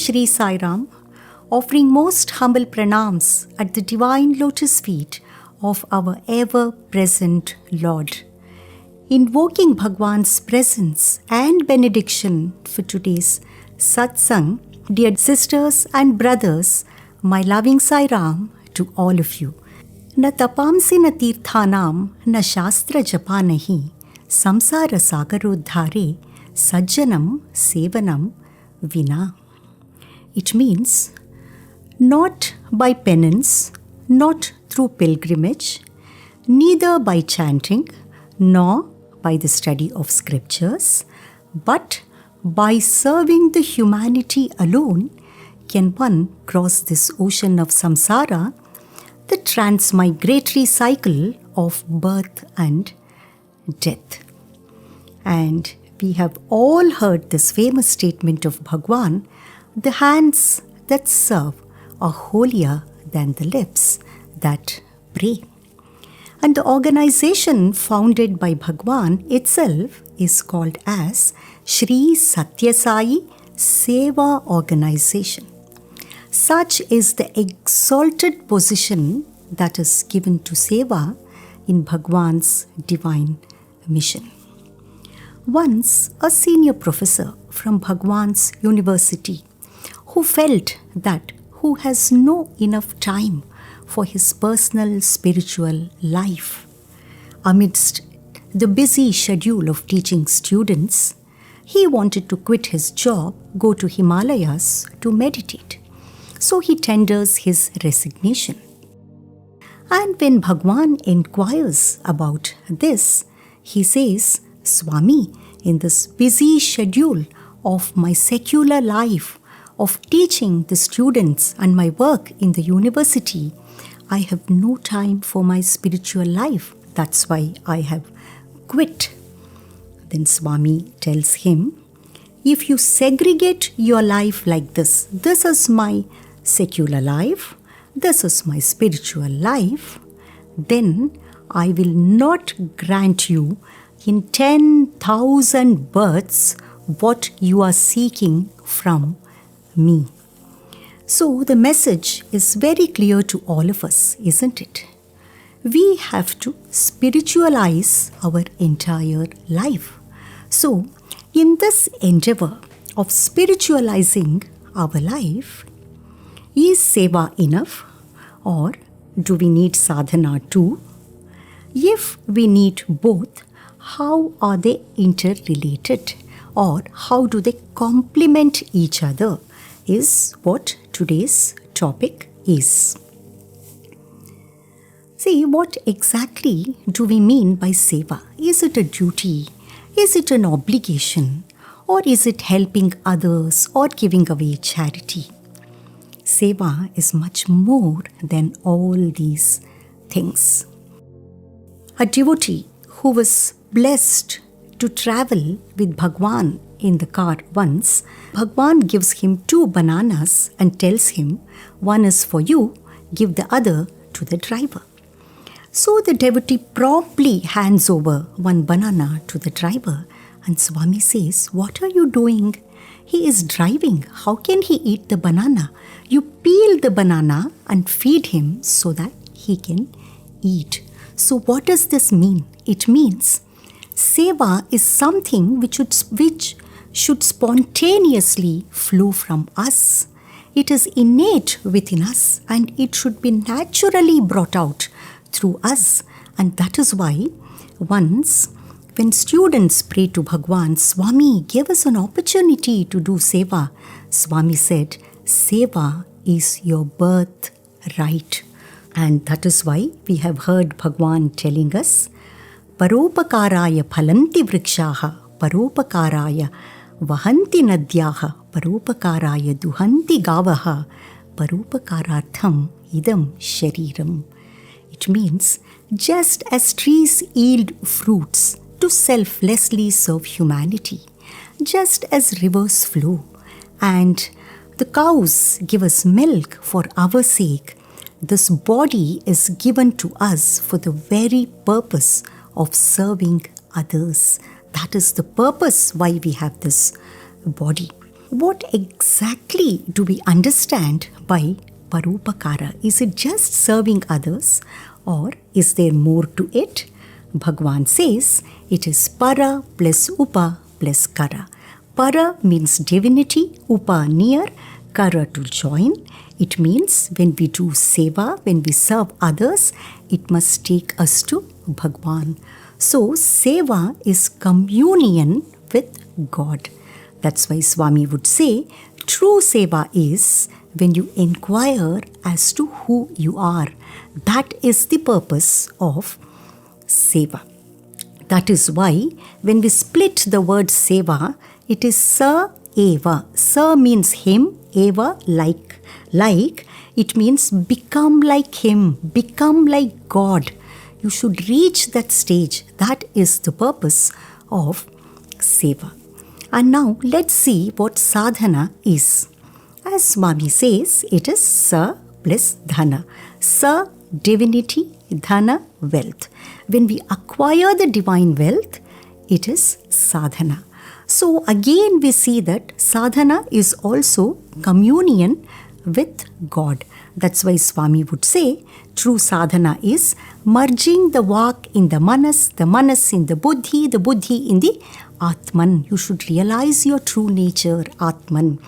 Shri Sai Ram, offering most humble pranams at the divine lotus feet of our ever-present Lord. Invoking Bhagwan's presence and benediction for today's Satsang, dear sisters and brothers, my loving Sai Ram to all of you. Na tapamsi na tirthanam, na shastra japa nahi, samsara sagarodhare, sajjanam sevanam vina. It means not by penance, not through pilgrimage, neither by chanting, nor by the study of scriptures, but by serving the humanity alone can one cross this ocean of samsara, the transmigratory cycle of birth and death. And we have all heard this famous statement of Bhagwan, the hands that serve are holier than the lips that pray. And the organization founded by Bhagwan itself is called as Shri Sathya Sai Seva Organization. Such is the exalted position that is given to Seva in Bhagwan's divine mission. Once, a senior professor from Bhagwan's university who felt that who has no enough time for his personal spiritual life. Amidst the busy schedule of teaching students, he wanted to quit his job, go to Himalayas to meditate. So he tenders his resignation. And when Bhagwan inquires about this, he says, Swami, in this busy schedule of my secular life, of teaching the students and my work in the university, I have no time for my spiritual life. That's why I have quit. Then Swami tells him, if you segregate your life like this is my secular life, this is my spiritual life, then I will not grant you in 10,000 births what you are seeking from me. So the message is very clear to all of us, isn't it? We have to spiritualize our entire life. So in this endeavor of spiritualizing our life, is Seva enough, or do we need sadhana too? If we need both, how are they interrelated, or how do they complement each other, is what today's topic is. See, what exactly do we mean by Seva? Is it a duty? Is it an obligation? Or is it helping others or giving away charity? Seva is much more than all these things. A devotee who was blessed to travel with Bhagwan in the car once, Bhagwan gives him 2 bananas and tells him, one is for you, give the other to the driver. So the devotee promptly hands over 1 banana to the driver, and Swami says, what are you doing? He is driving. How can he eat the banana? You peel the banana and feed him so that he can eat. So what does this mean? It means Seva is something which should spontaneously flow from us. It is innate within us and it should be naturally brought out through us. And that is why once when students pray to Bhagwan, Swami, give us an opportunity to do Seva. Swami said, Seva is your birthright. And that is why we have heard Bhagwan telling us, Paropakaraya phalanti vrikshaha, Paropakaraya vahanti nadyaha, Paropakaraya duhanti gavaha, Paropakarartham idam shariram. It means, just as trees yield fruits to selflessly serve humanity, just as rivers flow and the cows give us milk for our sake, this body is given to us for the very purpose of serving others. That is the purpose why we have this body. what exactly do we understand by Parupakara? Is it just serving others, or is there more to it? Bhagwan says it is Para plus Upa plus Kara. Para means divinity, Upa near, Kara to join. It means when we do Seva, when we serve others, it must take us to Bhagwan. So Seva is communion with God. That's why Swami would say, true Seva is when you inquire as to who you are. That is the purpose of Seva. That is why when we split the word Seva, it is Sa Eva. Sa means him, Eva like. It means become like him, become like God. You should reach that stage. That is the purpose of Seva. And now let's see what sadhana is. As Swami says, it is Sa plus Dhana. Sa, divinity, Dhana, wealth. When we acquire the divine wealth, it is sadhana. So again we see that sadhana is also communion with God. That's why Swami would say, true sadhana is merging the vak in the manas in the buddhi in the Atman. You should realize your true nature, Atman.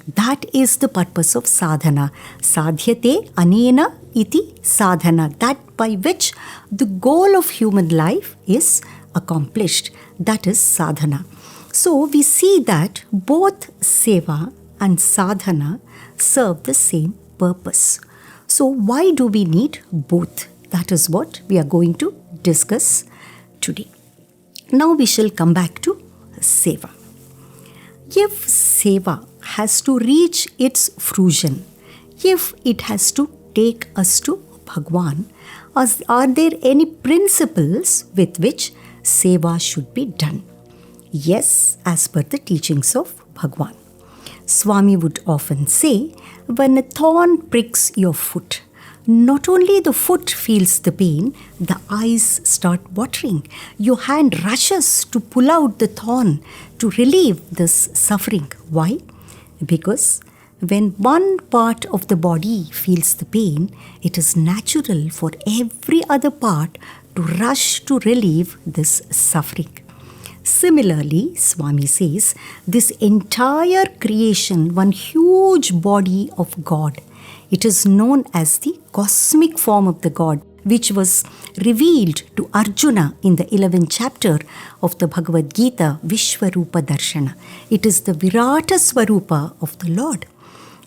That is the purpose of sadhana. Sadhyate anena iti sadhana. That by which the goal of human life is accomplished. That is sadhana. So we see that both seva and sadhana serve the same purpose. So why do we need both? That is what we are going to discuss today. Now we shall come back to seva. If seva has to reach its fruition, if it has to take us to Bhagwan, are there any principles with which seva should be done? Yes, as per the teachings of Bhagwan. Swami would often say, when a thorn pricks your foot, not only the foot feels the pain, the eyes start watering. Your hand rushes to pull out the thorn to relieve this suffering. Why? Because when one part of the body feels the pain, it is natural for every other part to rush to relieve this suffering. Similarly, Swami says, this entire creation, one huge body of God, it is known as the cosmic form of the God, which was revealed to Arjuna in the 11th chapter of the Bhagavad Gita, Vishwarupa Darshana. It is the Virata Swarupa of the Lord.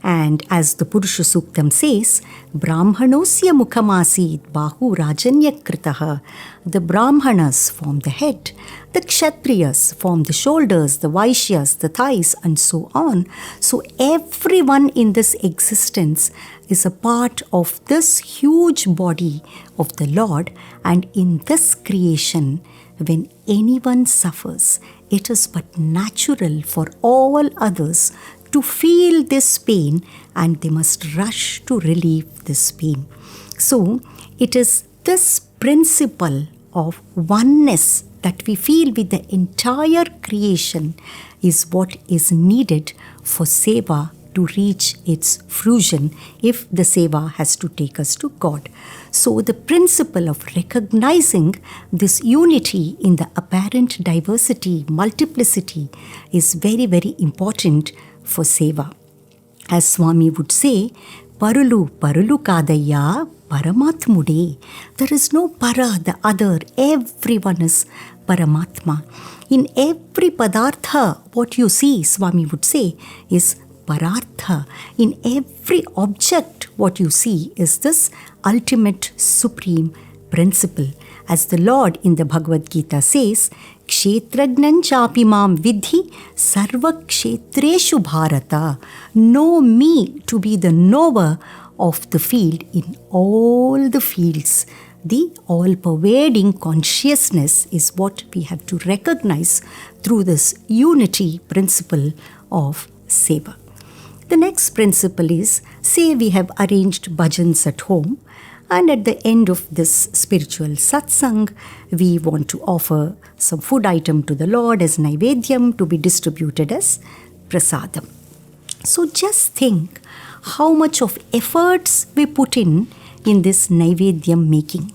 And as the Purusha Suktam says, Brahmanosya Mukhamasid Bahu Rajanya Kritaha. The Brahmanas form the head, the Kshatriyas form the shoulders, the Vaishyas, the thighs, and so on. So everyone in this existence is a part of this huge body of the Lord. And in this creation, when anyone suffers, it is but natural for all others to feel this pain, and they must rush to relieve this pain. So it is this principle of oneness that we feel with the entire creation is what is needed for seva to reach its fruition, if the seva has to take us to God. So the principle of recognizing this unity in the apparent diversity, multiplicity, is very, very important for seva. As Swami would say, Parulu kadaya Paramatmude. There is no para, the other. Everyone is Paramatma. In every padartha, what you see, Swami would say, is Parartha. In every object, what you see is this ultimate supreme principle. As the Lord in the Bhagavad Gita says, Kshetragnan chapi mam vidhi sarva kshetreshu bharata. Know me to be the knower of the field in all the fields. The all-pervading consciousness is what we have to recognize through this unity principle of seva. The next principle is, say we have arranged bhajans at home, and at the end of this spiritual satsang, we want to offer some food item to the Lord as naivedyam to be distributed as prasadam. So just think how much of efforts we put in this Naivedyam making.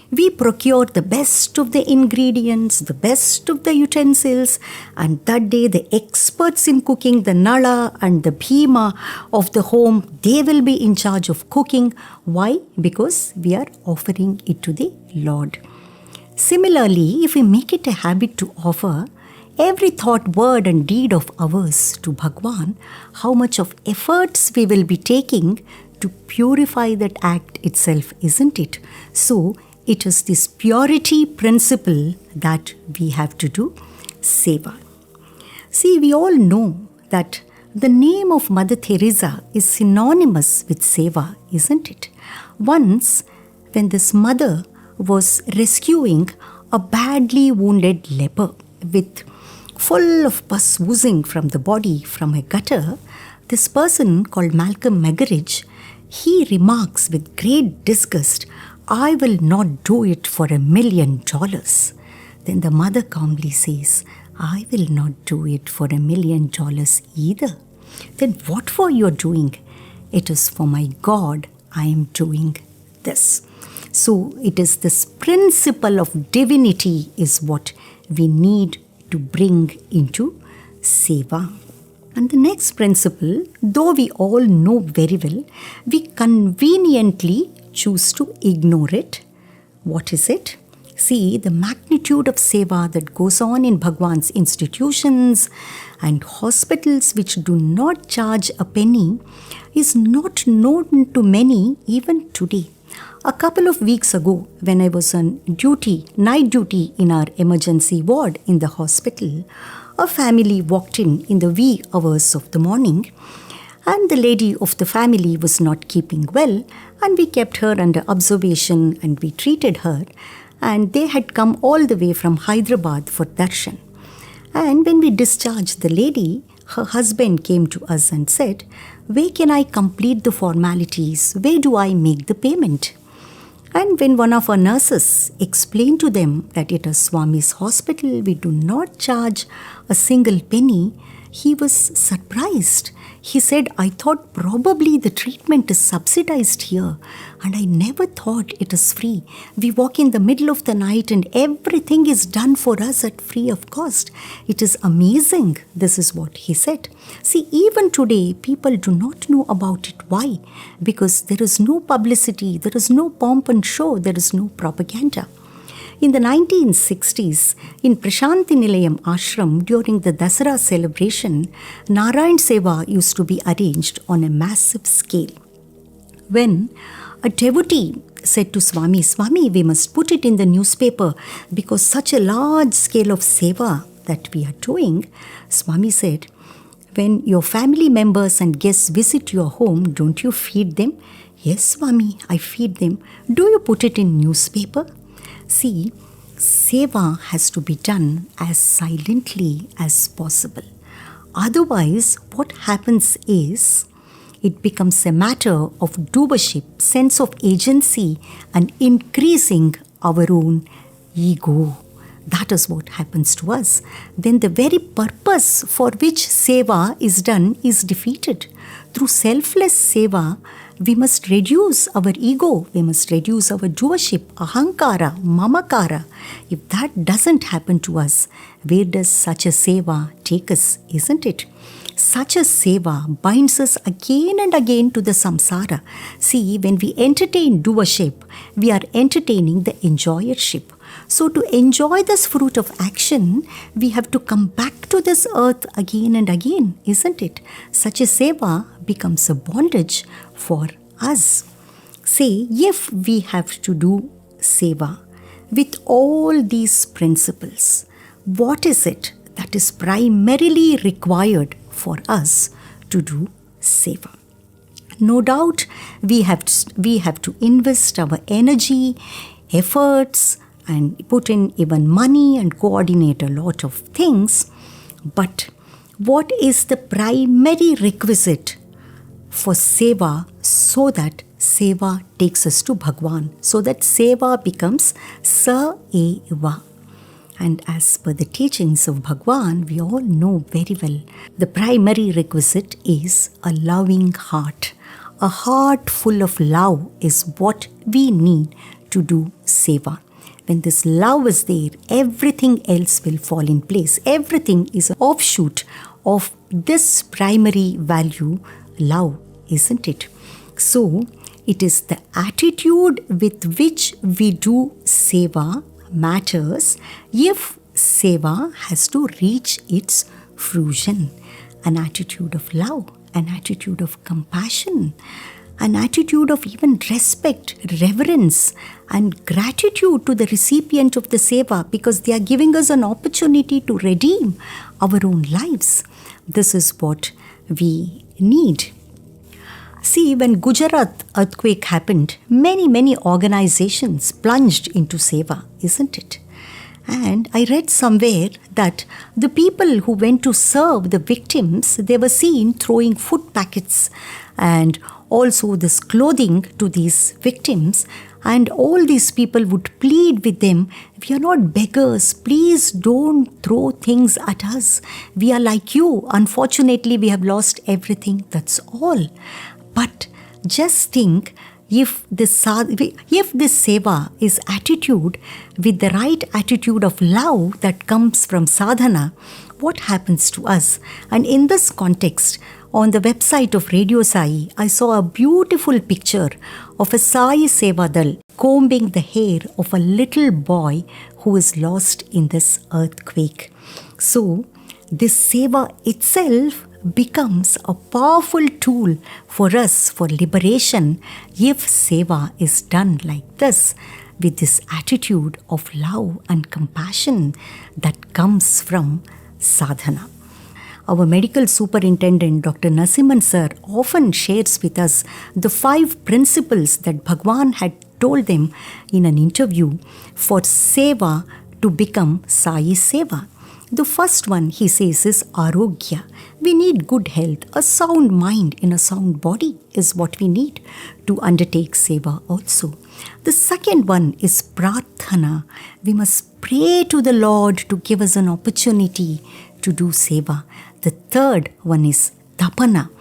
We procure the best of the ingredients, the best of the utensils, and that day the experts in cooking, the Nala and the Bhima of the home, they will be in charge of cooking. Why? Because we are offering it to the Lord. Similarly, if we make it a habit to offer every thought, word and deed of ours to Bhagwan, how much of efforts we will be taking to purify that act itself, isn't it? So, it is this purity principle that we have to do Seva. See, we all know that the name of Mother Teresa is synonymous with Seva, isn't it? Once, when this mother was rescuing a badly wounded leper with full of pus oozing from the body from a gutter, this person called Malcolm Meggeridge, he remarks with great disgust, "I will not do it for $1 million. Then the mother calmly says, "I will not do it for $1 million either." Then what for you are doing? "It is for my God I am doing this." So it is this principle of divinity is what we need to bring into Seva. And the next principle, though we all know very well, we conveniently choose to ignore it. What is it? See, the magnitude of Seva that goes on in Bhagwan's institutions and hospitals which do not charge a penny is not known to many even today. A couple of weeks ago, when I was on duty, night duty in our emergency ward in the hospital, a family walked in the wee hours of the morning, and the lady of the family was not keeping well, and we kept her under observation and we treated her, and they had come all the way from Hyderabad for darshan. And when we discharged the lady, her husband came to us and said, "Where can I complete the formalities? Where do I make the payment?" And when one of our nurses explained to them that it is Swami's hospital, we do not charge a single penny, he was surprised. He said, "I thought probably the treatment is subsidized here, and I never thought it is free. We walk in the middle of the night and everything is done for us at free of cost. It is amazing." This is what he said. See, even today, people do not know about it. Why? Because there is no publicity, there is no pomp and show, there is no propaganda. In the 1960s, in Prasanthi Nilayam ashram, during the Dasara celebration, Narayan Seva used to be arranged on a massive scale. When a devotee said to Swami, "Swami, we must put it in the newspaper because such a large scale of Seva that we are doing," Swami said, "When your family members and guests visit your home, don't you feed them?" "Yes, Swami, I feed them." "Do you put it in newspaper?" See, Seva has to be done as silently as possible. Otherwise, what happens is, it becomes a matter of doership, sense of agency, and increasing our own ego. That is what happens to us. Then the very purpose for which Seva is done is defeated. Through selfless Seva, we must reduce our ego, we must reduce our doership, ahankara, mamakara. If that doesn't happen to us, where does such a Seva take us, isn't it? Such a Seva binds us again and again to the samsara. See, when we entertain doership, we are entertaining the enjoyership. So to enjoy this fruit of action, we have to come back to this earth again and again, isn't it? Such a Seva becomes a bondage for us. Say, if we have to do Seva with all these principles, what is it that is primarily required for us to do Seva? No doubt we have to invest our energy, efforts, and put in even money and coordinate a lot of things. But what is the primary requisite for Seva so that Seva takes us to Bhagwan, so that Seva becomes Sa-eva? And as per the teachings of Bhagwan, we all know very well, the primary requisite is a loving heart. A heart full of love is what we need to do Seva. When this love is there, everything else will fall in place. Everything is an offshoot of this primary value, love, isn't it? So, it is the attitude with which we do Seva matters if Seva has to reach its fruition. An attitude of love, an attitude of compassion, an attitude of even respect, reverence, and gratitude to the recipient of the Seva, because they are giving us an opportunity to redeem our own lives. This is what we need. See, when Gujarat earthquake happened, many organizations plunged into Seva, isn't it? And I read somewhere that the people who went to serve the victims, they were seen throwing food packets and also this clothing to these victims. And all these people would plead with them, we are not beggars, please don't throw things at us. We are like you. Unfortunately, we have lost everything, that's all. But just think, if this Seva is attitude with the right attitude of love that comes from sadhana, what happens to us? And in this context, on the website of Radio Sai, I saw a beautiful picture of a Sai Sevadal combing the hair of a little boy who is lost in this earthquake. So, this Seva itself becomes a powerful tool for us for liberation if Seva is done like this, with this attitude of love and compassion that comes from sadhana. Our medical superintendent, Dr. Narasimhan sir, often shares with us the 5 principles that Bhagwan had told them in an interview for Seva to become Sai Seva. The first one, he says, is Arogya. We need good health. A sound mind in a sound body is what we need to undertake Seva also. The second one is Prarthana. We must pray to the Lord to give us an opportunity to do Seva. The third one is Tapana.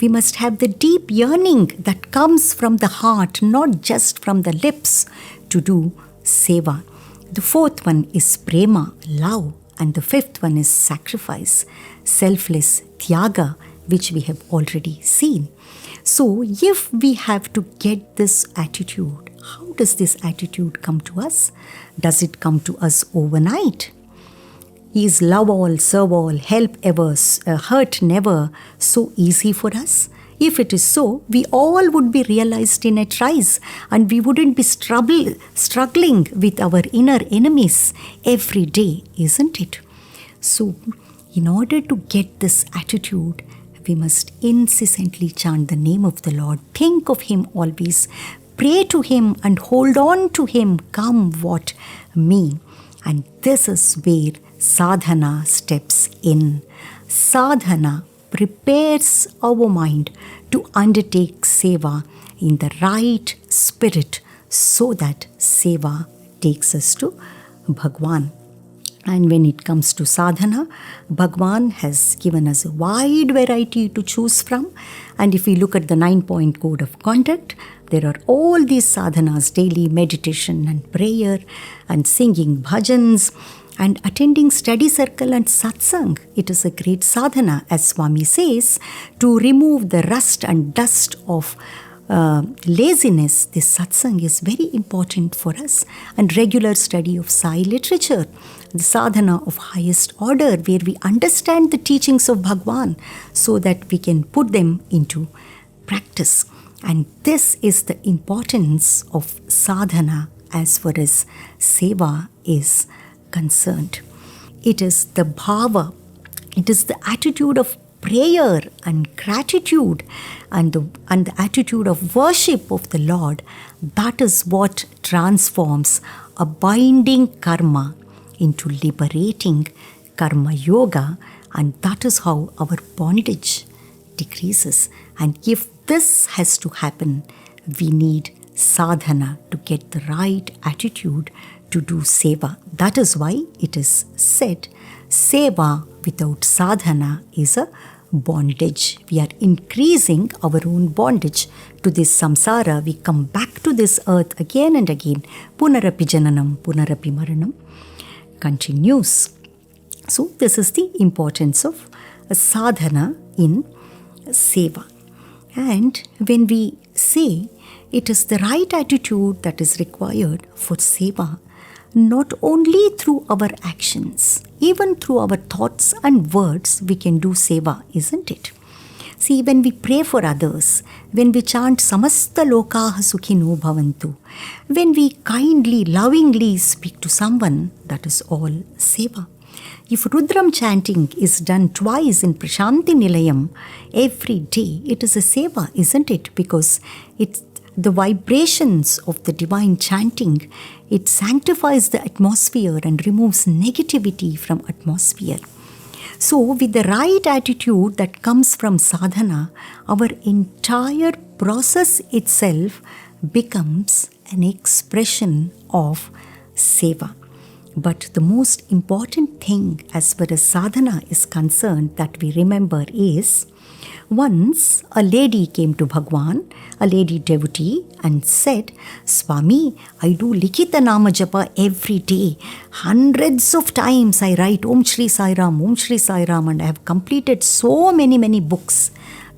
We must have the deep yearning that comes from the heart, not just from the lips, to do Seva. The fourth one is Prema, love. And the fifth one is sacrifice, selfless Tyaga, which we have already seen. So, if we have to get this attitude, how does this attitude come to us? Does it come to us overnight? Is love all, serve all, help ever, hurt never so easy for us? If it is so, we all would be realized in a trice and we wouldn't be struggling with our inner enemies every day, isn't it? So, in order to get this attitude, we must incessantly chant the name of the Lord, think of Him always, pray to Him and hold on to Him, come what may. And this is where sadhana steps in. Sadhana prepares our mind to undertake Seva in the right spirit so that Seva takes us to Bhagwan. And when it comes to sadhana, Bhagwan has given us a wide variety to choose from. And if we look at the 9-point code of conduct, there are all these sadhanas, daily meditation and prayer and singing bhajans and attending study circle and satsang. It is a great sadhana, as Swami says, to remove the rust and dust of laziness. This satsang is very important for us. And regular study of Sai literature, the sadhana of highest order, where we understand the teachings of Bhagwan so that we can put them into practice. And this is the importance of sadhana as far as Seva is concerned. It is the bhava, it is the attitude of prayer and gratitude and the attitude of worship of the Lord. That is what transforms a binding karma into liberating karma yoga, and that is how our bondage decreases. And if this has to happen, we need sadhana to get the right attitude to do Seva. That is why it is said, Seva without sadhana is a bondage. We are increasing our own bondage to this samsara. We come back to this earth again and again. Punarapi jananam, punarapi maranam continues. So this is the importance of sadhana in Seva. And when we say it is the right attitude that is required for Seva, not only through our actions, even through our thoughts and words, we can do Seva, isn't it? See, when we pray for others, when we chant Samasta Lokaha Sukhino Bhavantu, when we kindly, lovingly speak to someone, that is all Seva. If Rudram chanting is done twice in Prasanthi Nilayam every day, it is a Seva, isn't it? Because it's the vibrations of the divine chanting, it sanctifies the atmosphere and removes negativity from atmosphere. So with the right attitude that comes from sadhana, our entire process itself becomes an expression of Seva. But the most important thing as far as sadhana is concerned that we remember is, once a lady came to Bhagwan, a lady devotee, and said, Swami, I do Likita Nama Japa every day. Hundreds of times I write Om Shri Sai Ram, Om Shri Sai Ram, and I have completed so many books.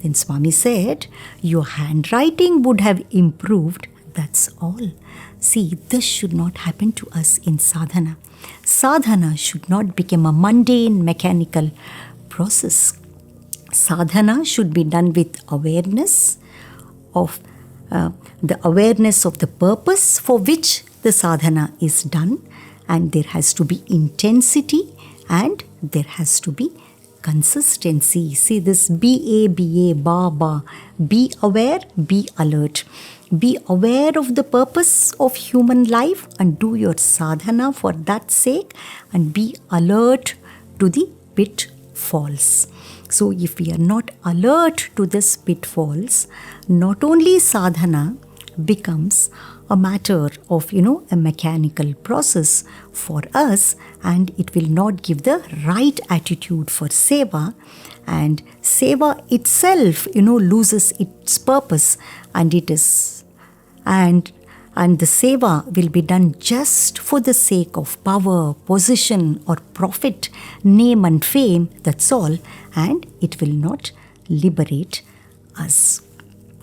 Then Swami said, your handwriting would have improved. That's all. See, this should not happen to us in sadhana. Sadhana should not become a mundane, mechanical process. Sadhana should be done with awareness of the purpose for which the sadhana is done, and there has to be intensity and there has to be consistency. See this B-A, ba, be aware, be alert. Be aware of the purpose of human life and do your sadhana for that sake, and be alert to the pitfalls. So if we are not alert to these pitfalls, not only sadhana becomes a matter of, a mechanical process for us, and it will not give the right attitude for Seva, and Seva itself, loses its purpose, and it is, and the Seva will be done just for the sake of power, position or profit, name and fame, that's all, and it will not liberate us.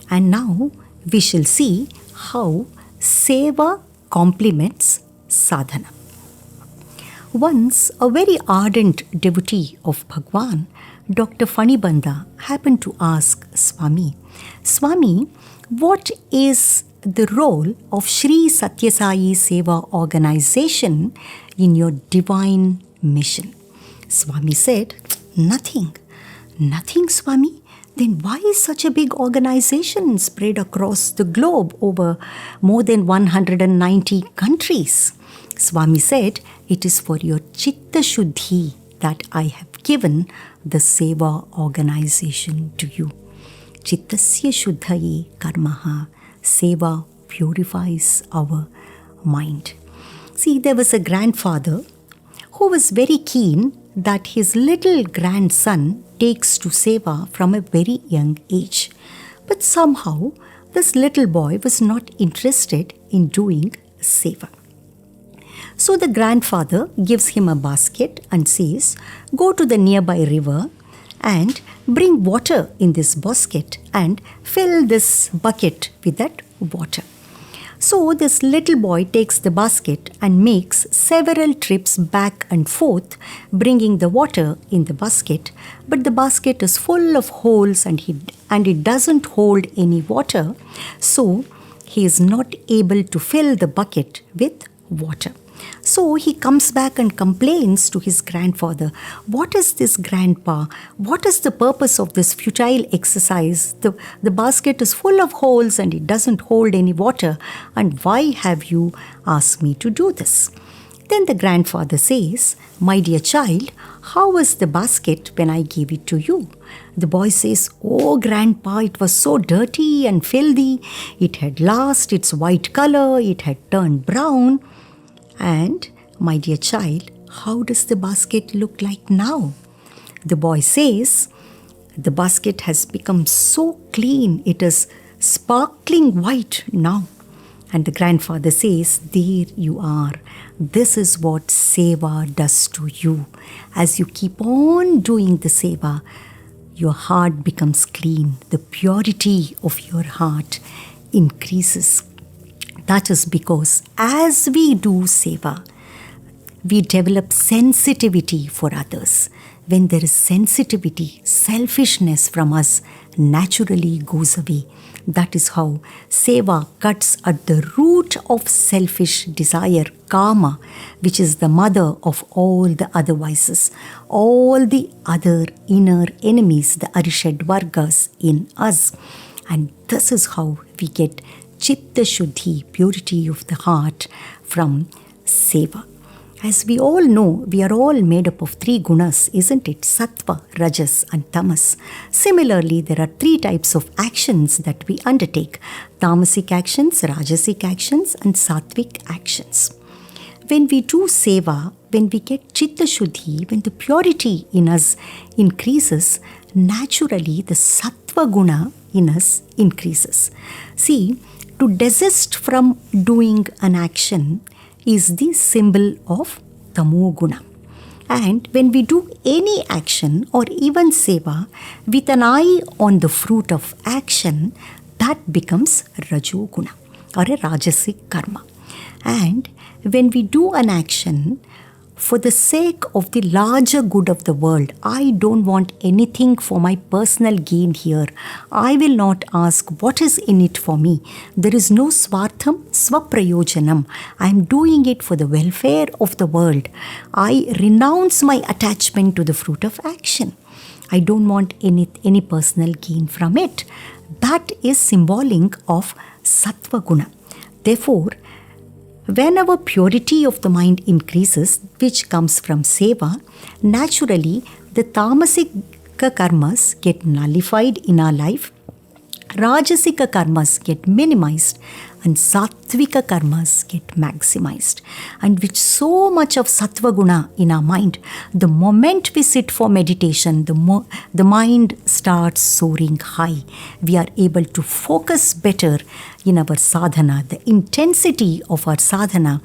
And now we shall see how Seva complements sadhana. Once a very ardent devotee of Bhagwan, Dr. Fanibanda, happened to ask Swami, what is the role of Sri Sathya Sai Seva organization in your divine mission? Swami said, Nothing, Swami. Then why is such a big organization spread across the globe over more than 190 countries? Swami said, it is for your Chitta Shuddhi that I have given the Seva organization to you. Chittasya Shuddhaye Karmaha. Seva purifies our mind. See, there was a grandfather who was very keen that his little grandson takes to Seva from a very young age. But somehow, this little boy was not interested in doing Seva. So the grandfather gives him a basket and says, go to the nearby river and bring water in this basket and fill this bucket with that water. So this little boy takes the basket and makes several trips back and forth, bringing the water in the basket. But the basket is full of holes and it doesn't hold any water. So he is not able to fill the bucket with water. So he comes back and complains to his grandfather, what is this, grandpa? What is the purpose of this futile exercise? The basket is full of holes and it doesn't hold any water. And why have you asked me to do this? Then the grandfather says, my dear child, how was the basket when I gave it to you? The boy says, oh grandpa, it was so dirty and filthy. It had lost its white color. It had turned brown. And, my dear child, how does the basket look like now? The boy says, the basket has become so clean, it is sparkling white now. And the grandfather says, there you are. This is what Seva does to you. As you keep on doing the Seva, your heart becomes clean. The purity of your heart increases. That is because as we do Seva, we develop sensitivity for others. When there is sensitivity, selfishness from us naturally goes away. That is how Seva cuts at the root of selfish desire, karma, which is the mother of all the other vices, all the other inner enemies, the Arishad Vargas in us. And this is how we get Chitta Shuddhi, purity of the heart, from Seva. As we all know, we are all made up of 3 gunas, isn't it? Sattva, Rajas and Tamas. Similarly, there are 3 types of actions that we undertake. Tamasic actions, Rajasic actions and Sattvic actions. When we do Seva, when we get Chitta Shuddhi, when the purity in us increases, naturally the Sattva guna in us increases. See, to desist from doing an action is the symbol of Tamo Guna. And when we do any action or even Seva with an eye on the fruit of action, that becomes Rajo Guna or a Rajasic karma. And when we do an action for the sake of the larger good of the world, I don't want anything for my personal gain here. I will not ask what is in it for me. There is no swartham swaprayojanam. I am doing it for the welfare of the world. I renounce my attachment to the fruit of action. I don't want any personal gain from it. That is symbolic of Sattva Guna. Therefore, when our purity of the mind increases, which comes from Seva, naturally the tamasic karmas get nullified in our life, Rajasika karmas get minimized, and Sattvika karmas get maximized. And with so much of Sattva Guna in our mind, the moment we sit for meditation, the mind starts soaring high. We are able to focus better in our sadhana. The intensity of our sadhana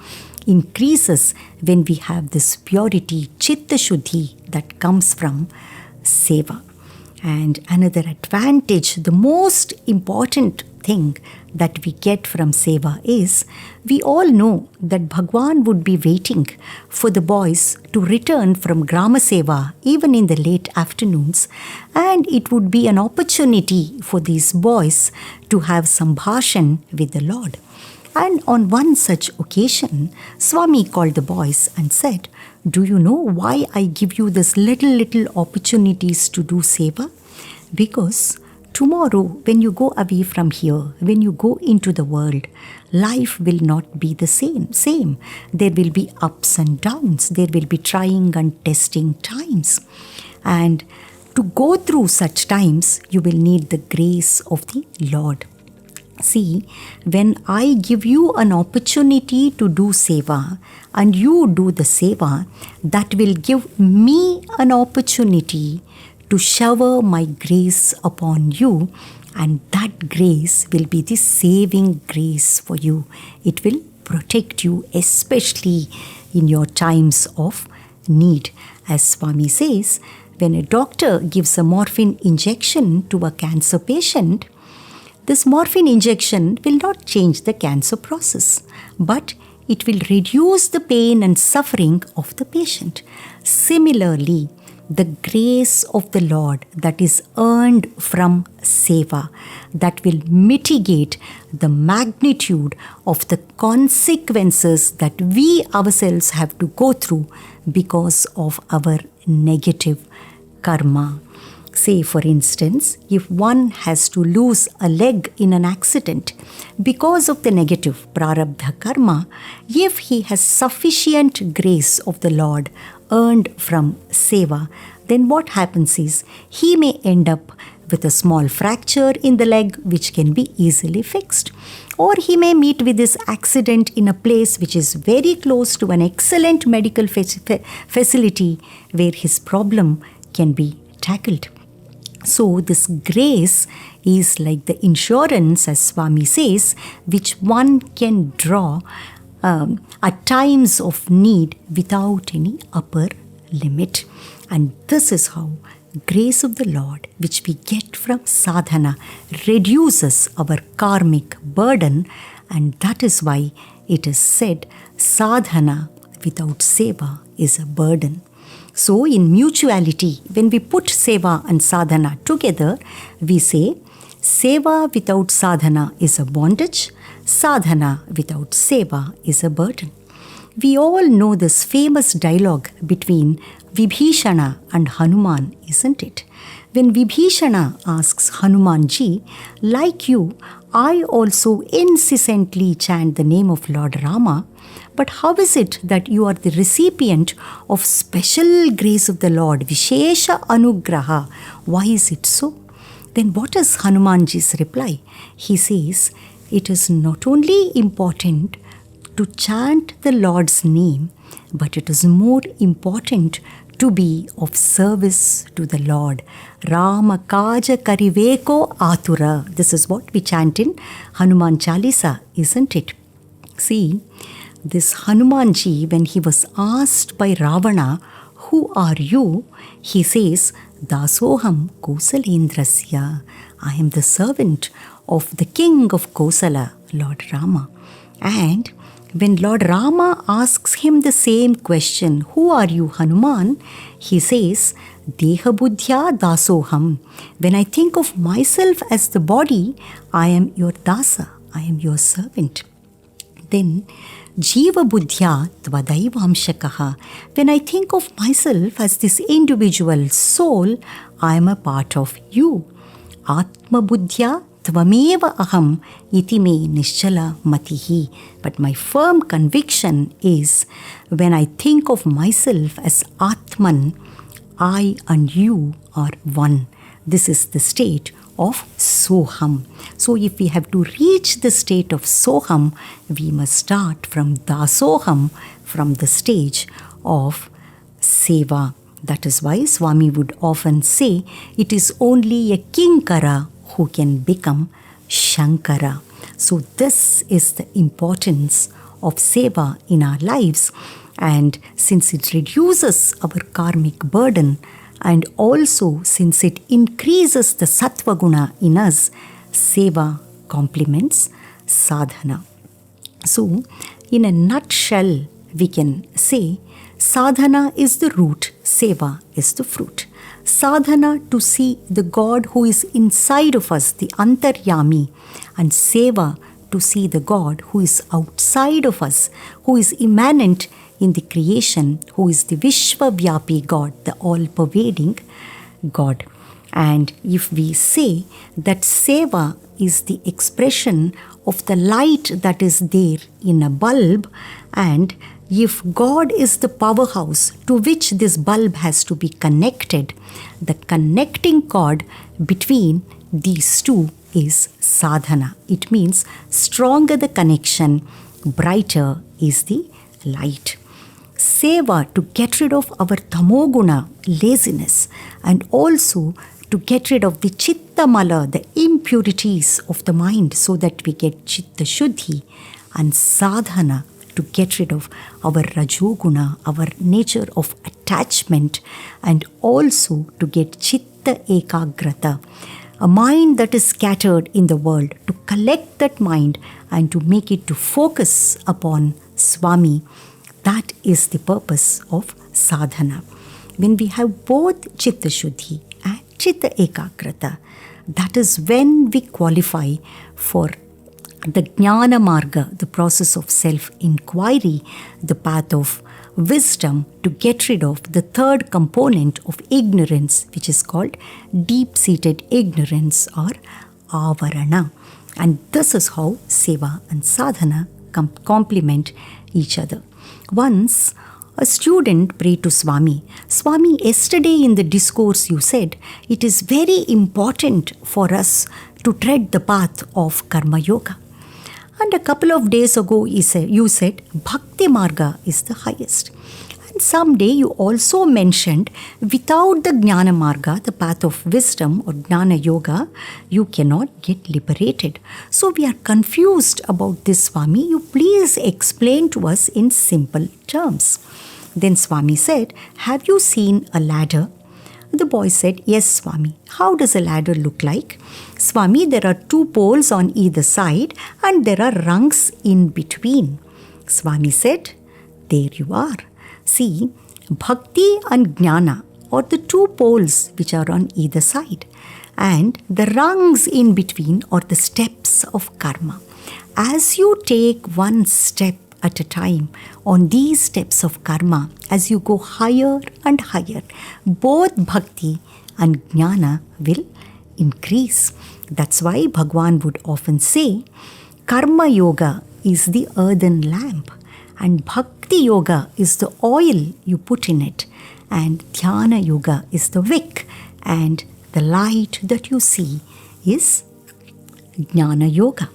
increases when we have this purity, Chitta Shuddhi, that comes from Seva. And another advantage, the most important thing that we get from Seva is, we all know that Bhagwan would be waiting for the boys to return from Grama Seva even in the late afternoons, and it would be an opportunity for these boys to have sambhashan with the Lord. And on one such occasion, Swami called the boys and said, "Do you know why I give you this little opportunities to do Seva? Because tomorrow, when you go away from here, when you go into the world, life will not be the same. There will be ups and downs. There will be trying and testing times. And to go through such times, you will need the grace of the Lord. See, when I give you an opportunity to do Seva and you do the Seva, that will give me an opportunity to shower my grace upon you, and that grace will be the saving grace for you. It will protect you, especially in your times of need." As Swami says, when a doctor gives a morphine injection to a cancer patient, this morphine injection will not change the cancer process, but it will reduce the pain and suffering of the patient. Similarly, the grace of the Lord that is earned from Seva, that will mitigate the magnitude of the consequences that we ourselves have to go through because of our negative karma. Say, for instance, if one has to lose a leg in an accident because of the negative prarabdha karma, if he has sufficient grace of the Lord earned from Seva, then what happens is he may end up with a small fracture in the leg which can be easily fixed. Or he may meet with this accident in a place which is very close to an excellent medical facility where his problem can be tackled. So this grace is like the insurance, as Swami says, which one can draw at times of need without any upper limit. And this is how grace of the Lord, which we get from sadhana, reduces our karmic burden. And that is why it is said, sadhana without seva is a burden. So in mutuality, when we put seva and sadhana together, we say, seva without sadhana is a bondage, sadhana without seva is a burden. We all know this famous dialogue between Vibhishana and Hanuman, isn't it? When Vibhishana asks Hanumanji, like you, I also incessantly chant the name of Lord Rama, but how is it that you are the recipient of special grace of the Lord, Vishesha Anugraha? Why is it so? Then what is Hanumanji's reply? He says, it is not only important to chant the Lord's name, but it is more important to be of service to the Lord. Rama Kaja Kariveko Atura. This is what we chant in Hanuman Chalisa, isn't it? See, this Hanumanji, when he was asked by Ravana, who are you? He says, Dasoham Kosalendrasya. I am the servant of the king of Kosala, Lord Rama. And when Lord Rama asks him the same question, who are you, Hanuman? He says, Deha Buddhya Dasoham. When I think of myself as the body, I am your dasa, I am your servant. Then, Jiva Buddhya Tvadaivamshakaha. When I think of myself as this individual soul, I am a part of you. Atma Buddhya Tvameva Aham iti me nischala matihi. But my firm conviction is, when I think of myself as Atman, I and you are one. This is the state of Soham. So if we have to reach the state of Soham, we must start from Dasoham, from the stage of Seva. That is why Swami would often say, it is only a Kinkara who can become Shankara. So this is the importance of Seva in our lives. And since it reduces our karmic burden, and also since it increases the sattva guna in us, Seva complements sadhana. So, in a nutshell, we can say, sadhana is the root, seva is the fruit. Sadhana to see the God who is inside of us, the antaryami, and seva to see the God who is outside of us, who is immanent in the creation, who is the Vishwavyapi God, the all-pervading God. And if we say that seva is the expression of the light that is there in a bulb, and if God is the powerhouse to which this bulb has to be connected, the connecting cord between these two is sadhana. It means stronger the connection, brighter is the light. Seva to get rid of our tamoguna, laziness, and also to get rid of the chitta mala, the impurities of the mind, so that we get chitta shuddhi, and sadhana to get rid of our rajoguna, our nature of attachment, and also to get chitta ekagrata, a mind that is scattered in the world, to collect that mind and to make it to focus upon Swami. That is the purpose of sadhana. When we have both chitta shuddhi and chitta ekagrata, that is when we qualify for the jnana marga, the process of self-inquiry, the path of wisdom, to get rid of the third component of ignorance, which is called deep-seated ignorance or avarana. And this is how seva and sadhana complement each other. Once, a student prayed to Swami, Swami, yesterday in the discourse you said, it is very important for us to tread the path of karma yoga. And a couple of days ago, you said Bhakti Marga is the highest. And someday you also mentioned without the Jnana Marga, the path of wisdom or Jnana Yoga, you cannot get liberated. So we are confused about this, Swami. You please explain to us in simple terms. Then Swami said, have you seen a ladder? The boy said, yes, Swami. How does a ladder look like? Swami, there are 2 poles on either side and there are rungs in between. Swami said, there you are. See, Bhakti and Jnana are the 2 poles which are on either side. And the rungs in between are the steps of karma. As you take one step at a time on these steps of karma, as you go higher and higher, both Bhakti and Jnana will increase. That's why Bhagwan would often say, Karma Yoga is the earthen lamp and Bhakti Yoga is the oil you put in it, and Dhyana Yoga is the wick, and the light that you see is Jnana Yoga.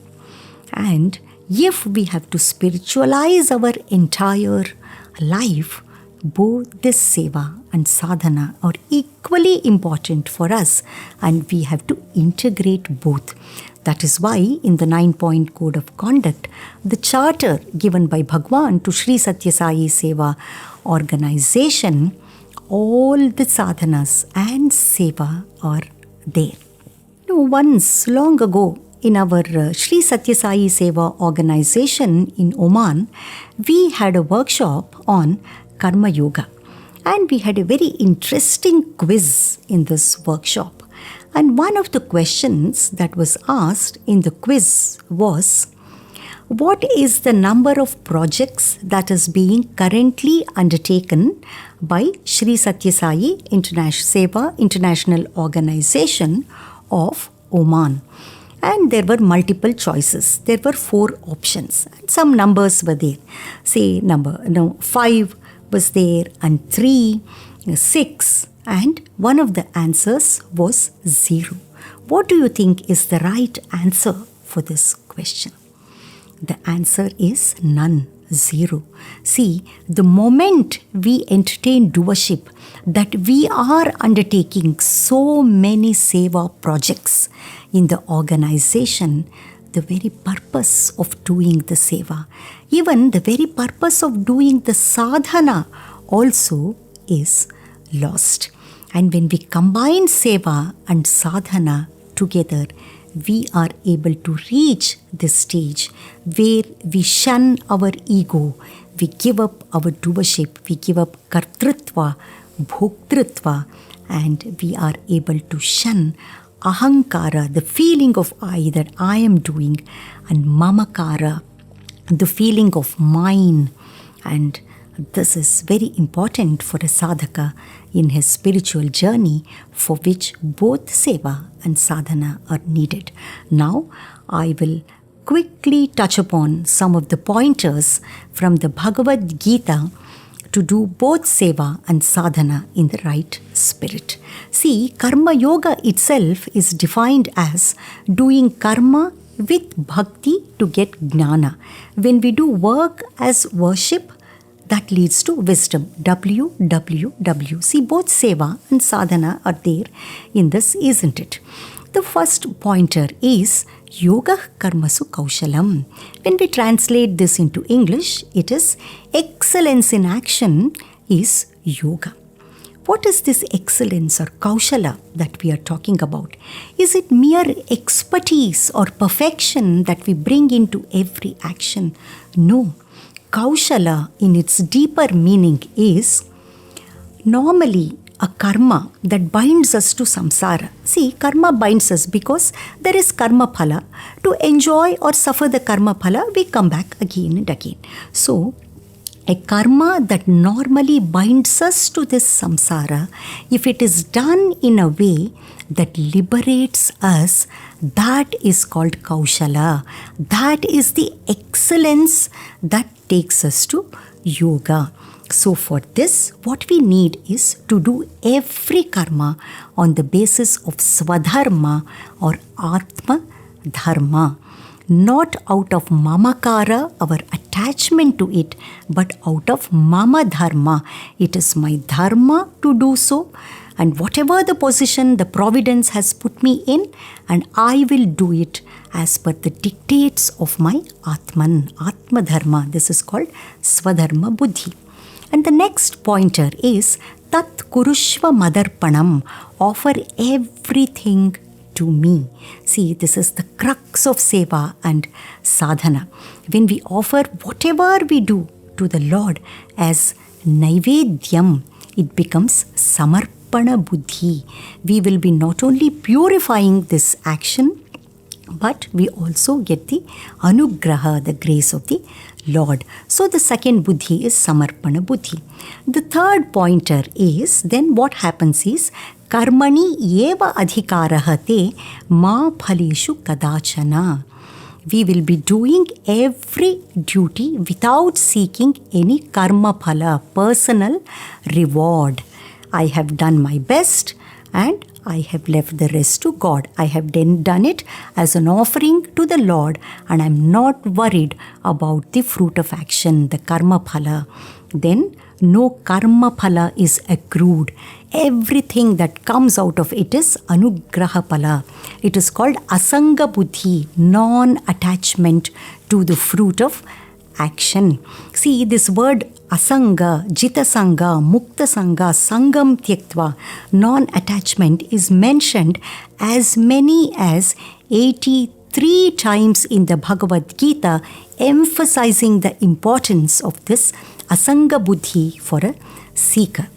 And if we have to spiritualize our entire life, both this Seva and Sadhana are equally important for us, and we have to integrate both. That is why in the 9-point code of conduct, the charter given by Bhagwan to Sri Sathya Sai Seva organization, all the sadhanas and seva are there. Once long ago, in our Sri Sathya Sai Seva organization in Oman, we had a workshop on Karma Yoga. And we had a very interesting quiz in this workshop. And one of the questions that was asked in the quiz was, what is the number of projects that is being currently undertaken by Sri Sathya Sai Seva International Organization of Oman? And there were multiple choices. There were 4 options. And some numbers were there. Say 5 was there, and 3, 6, and one of the answers was 0. What do you think is the right answer for this question? The answer is none, 0. See, the moment we entertain doership, that we are undertaking so many seva projects in the organization, the very purpose of doing the seva, even the very purpose of doing the sadhana also is lost. And when we combine seva and sadhana together, we are able to reach this stage where we shun our ego, we give up our doership, we give up kartrutva, bhoktritva, and we are able to shun ahankara, the feeling of I, that I am doing, and mamakara, the feeling of mine. And this is very important for a sadhaka in his spiritual journey, for which both seva and sadhana are needed. Now, I will quickly touch upon some of the pointers from the Bhagavad Gita to do both seva and sadhana in the right spirit. See, Karma Yoga itself is defined as doing karma with bhakti to get jnana. When we do work as worship, that leads to wisdom. WWW. See, both seva and sadhana are there in this, isn't it? The first pointer is Yoga Karmasu Kaushalam. When we translate this into English, it is excellence in action is yoga. What is this excellence or kaushala that we are talking about? Is it mere expertise or perfection that we bring into every action? No. Kaushala in its deeper meaning is normally a karma that binds us to samsara. See, karma binds us because there is karma phala. To enjoy or suffer the karma phala, we come back again and again. So, a karma that normally binds us to this samsara, if it is done in a way that liberates us, that is called kaushala. That is the excellence that takes us to yoga. So for this, what we need is to do every karma on the basis of swadharma or atma dharma. not out of mamakara, our attachment to it, but out of mama dharma. It is my dharma to do so, and whatever the position the providence has put me in, and I will do it as per the dictates of my Atman, Atma Dharma. This is called Swadharma Buddhi. And the next pointer is Tat Kurushva Madarpanam. Offer everything to me. See, this is the crux of Seva and Sadhana. When we offer whatever we do to the Lord as Naivedyam, it becomes Samarpana Buddhi. We will be not only purifying this action, but we also get the Anugraha, the grace of the Lord. So the second Buddhi is Samarpana Buddhi. The third pointer is, then what happens is, Karmani eva adhikarahate ma phaleshu kadachana. We will be doing every duty without seeking any karma phala, personal reward. I have done my best and I have left the rest to God. I have done it as an offering to the Lord, and I am not worried about the fruit of action, the karma phala. Then no karma phala is accrued. Everything that comes out of it is anugraha phala. It is called asanga buddhi, non-attachment to the fruit of action. See, this word asanga, jitasanga, muktasanga, sangam tyaktva, non-attachment is mentioned as many as 83 times in the Bhagavad Gita, emphasizing the importance of this asanga buddhi for a seeker.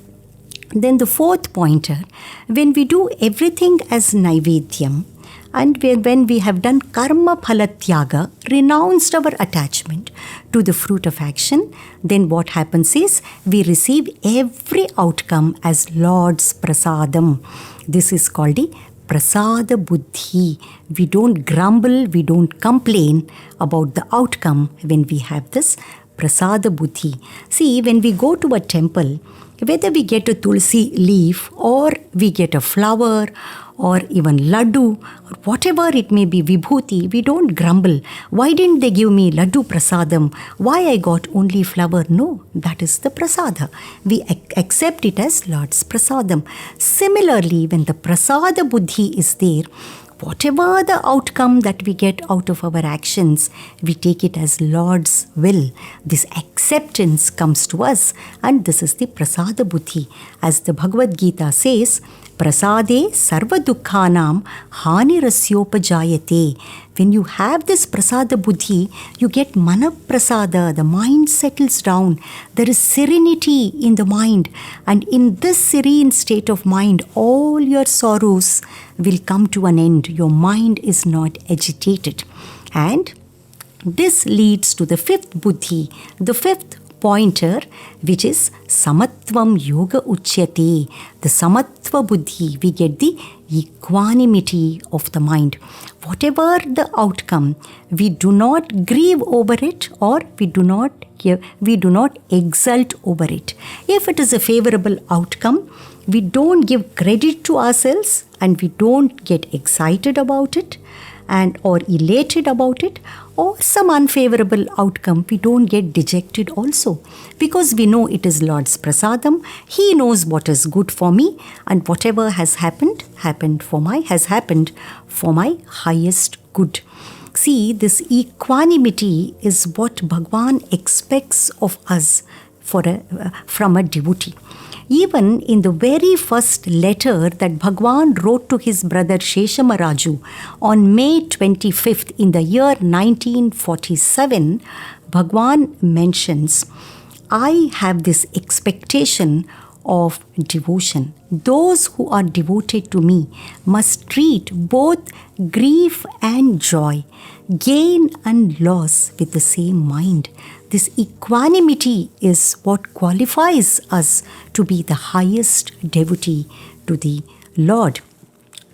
Then the fourth pointer, when we do everything as naivedyam, and when we have done karma phala tyaga, renounced our attachment to the fruit of action, then what happens is we receive every outcome as Lord's prasadam. This is called the prasada buddhi. We don't grumble, we don't complain about the outcome when we have this prasada buddhi. See, when we go to a temple, whether we get a tulsi leaf or we get a flower or even laddu or whatever it may be, vibhuti, we don't grumble. Why didn't they give me laddu prasadam? Why I got only flower? No, that is the prasada. We accept it as Lord's prasadam. Similarly, when the prasada buddhi is there, whatever the outcome that we get out of our actions, we take it as Lord's will. This acceptance comes to us, and this is the prasada buddhi. As the Bhagavad Gita says, prasade sarva dukkhanam hanirasyopajayate. When you have this prasada buddhi, you get mana prasada, the mind settles down. There is serenity in the mind, and in this serene state of mind, all your sorrows will come to an end. Your mind is not agitated. And this leads to the fifth buddhi, the fifth pointer, which is samatvam yoga uchyate. The samatva buddhi, we get the equanimity of the mind. Whatever the outcome, we do not grieve over it, or we do not exult over it. If it is a favorable outcome, we don't give credit to ourselves and we don't get excited about it and or elated about it, or some unfavorable outcome, we don't get dejected also, because we know it is Lord's prasadam. He knows what is good for me, and whatever has happened for my highest good. See, this equanimity is what Bhagwan expects of us from a devotee. Even in the very first letter that Bhagwan wrote to his brother Sheshamaraju on May 25th in the year 1947, Bhagwan mentions, I have this expectation of devotion. Those who are devoted to me must treat both grief and joy, gain and loss with the same mind. This equanimity is what qualifies us to be the highest devotee to the Lord.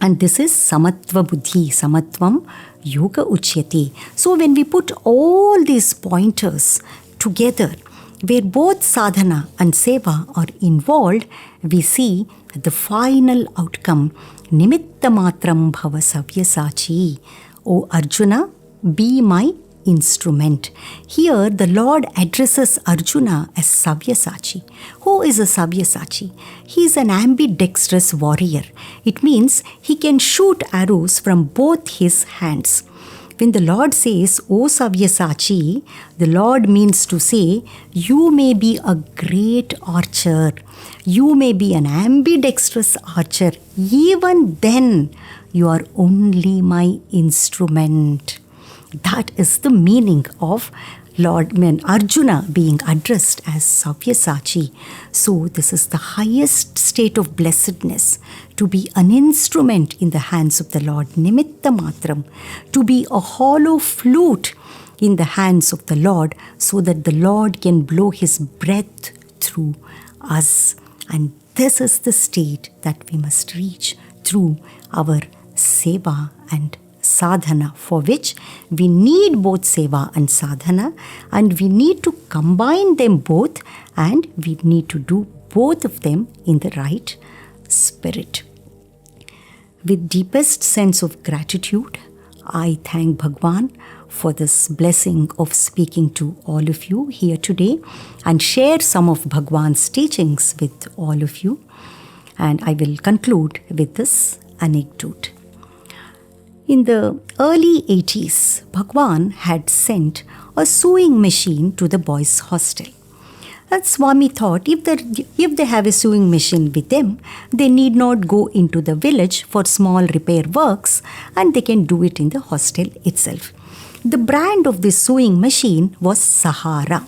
And this is samatva buddhi, samatvam yoga uchyate. So when we put all these pointers together, where both sadhana and seva are involved, we see the final outcome, nimitta matram bhava savyasachi. O Arjuna, be my instrument. Here the Lord addresses Arjuna as Sabyasachi. Who is a Sabyasachi? He is an ambidextrous warrior. It means he can shoot arrows from both his hands. When the Lord says, O Sabyasachi, the Lord means to say, you may be a great archer. You may be an ambidextrous archer. Even then, you are only my instrument. That is the meaning of Arjuna being addressed as Sabyasachi. So this is the highest state of blessedness, to be an instrument in the hands of the Lord, nimitta matram, to be a hollow flute in the hands of the Lord, so that the Lord can blow his breath through us. And this is the state that we must reach through our Seva and Sadhana, for which we need both Seva and Sadhana, and we need to combine them both, and we need to do both of them in the right spirit. With deepest sense of gratitude, I thank Bhagwan for this blessing of speaking to all of you here today and share some of Bhagwan's teachings with all of you. And I will conclude with this anecdote. In the early 80s, Bhagwan had sent a sewing machine to the boys' hostel. And Swami thought if they have a sewing machine with them, they need not go into the village for small repair works, and they can do it in the hostel itself. The brand of this sewing machine was Sahara.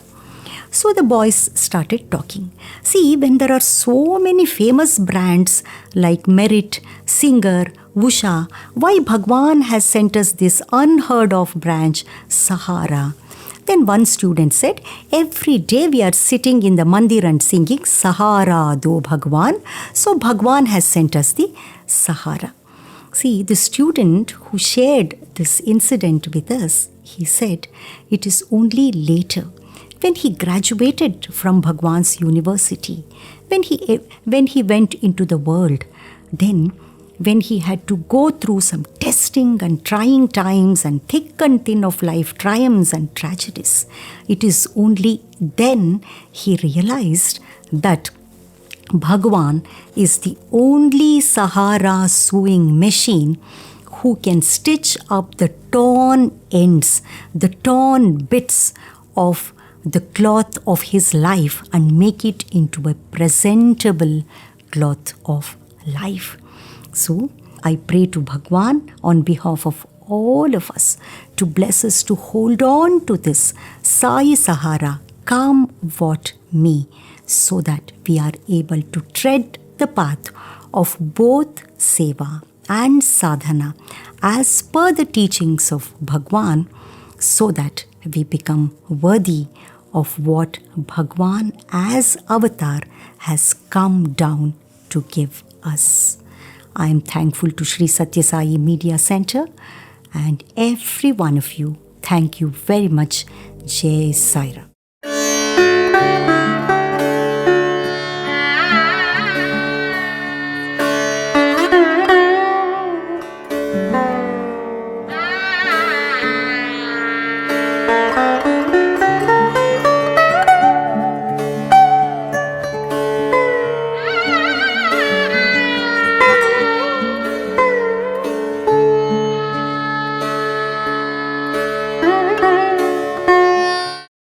So the boys started talking. See, when there are so many famous brands like Merit, Singer, Usha, why Bhagwan has sent us this unheard of branch, Sahara? Then one student said, every day we are sitting in the mandir and singing Sahara do Bhagwan. So Bhagwan has sent us the Sahara. See, the student who shared this incident with us, he said, it is only later, when he graduated from Bhagwan's university, when he went into the world, then when he had to go through some testing and trying times and thick and thin of life triumphs and tragedies, it is only then he realized that Bhagwan is the only Sahara sewing machine who can stitch up the torn ends, the torn bits of the cloth of his life and make it into a presentable cloth of life. So, I pray to Bhagwan on behalf of all of us to bless us to hold on to this Sai Sahara, come what may, so that we are able to tread the path of both Seva and Sadhana as per the teachings of Bhagwan, so that we become worthy of what Bhagwan as Avatar has come down to give us. I am thankful to Sri Satya Sai Media Center and every one of you. Thank you very much. Jai Sai Ram.